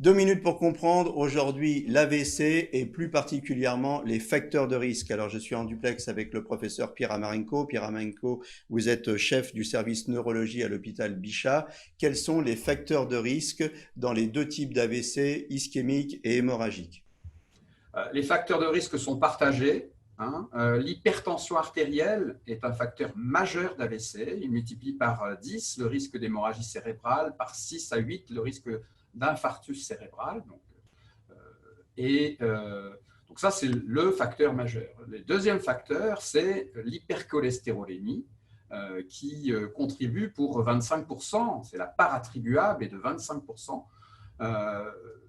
2 minutes pour comprendre aujourd'hui l'AVC et plus particulièrement les facteurs de risque. Alors je suis en duplex avec le professeur Pierre Amarenko. Pierre Amarenko, vous êtes chef du service neurologie à l'hôpital Bichat. Quels sont les facteurs de risque dans les deux types d'AVC, ischémique et hémorragique? Les facteurs de risque sont partagés. L'hypertension artérielle est un facteur majeur d'AVC. Il multiplie par 10 le risque d'hémorragie cérébrale, par 6 à 8 le risque d'infarctus cérébral. Donc ça, c'est le facteur majeur. Le deuxième facteur, c'est l'hypercholestérolémie qui contribue pour 25%. C'est la part attribuable est de 25%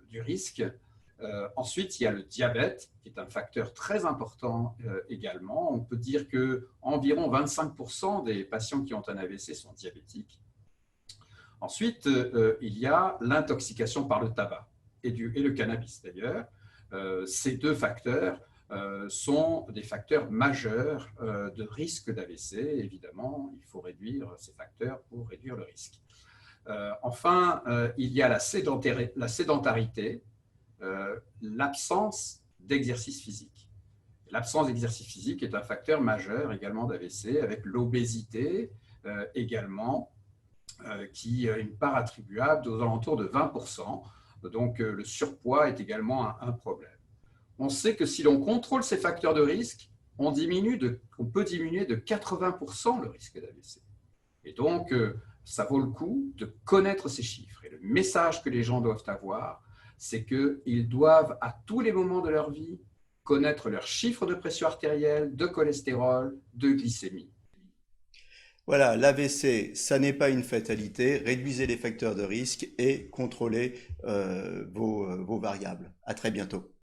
du risque. Ensuite, il y a le diabète, qui est un facteur très important également. On peut dire qu'environ 25% des patients qui ont un AVC sont diabétiques. Ensuite, il y a l'intoxication par le tabac et le cannabis d'ailleurs. Ces deux facteurs sont des facteurs majeurs de risque d'AVC. Évidemment, il faut réduire ces facteurs pour réduire le risque. Enfin, il y a la sédentarité, l'absence d'exercice physique. L'absence d'exercice physique est un facteur majeur également d'AVC, avec l'obésité également, qui a une part attribuable aux alentours de 20%. Donc, le surpoids est également un problème. On sait que si l'on contrôle ces facteurs de risque, on peut diminuer de 80% le risque d'AVC. Et donc, ça vaut le coup de connaître ces chiffres. Et le message que les gens doivent avoir, c'est qu'ils doivent, à tous les moments de leur vie, connaître leurs chiffres de pression artérielle, de cholestérol, de glycémie. Voilà, l'AVC, ça n'est pas une fatalité. Réduisez les facteurs de risque et contrôlez vos variables. À très bientôt.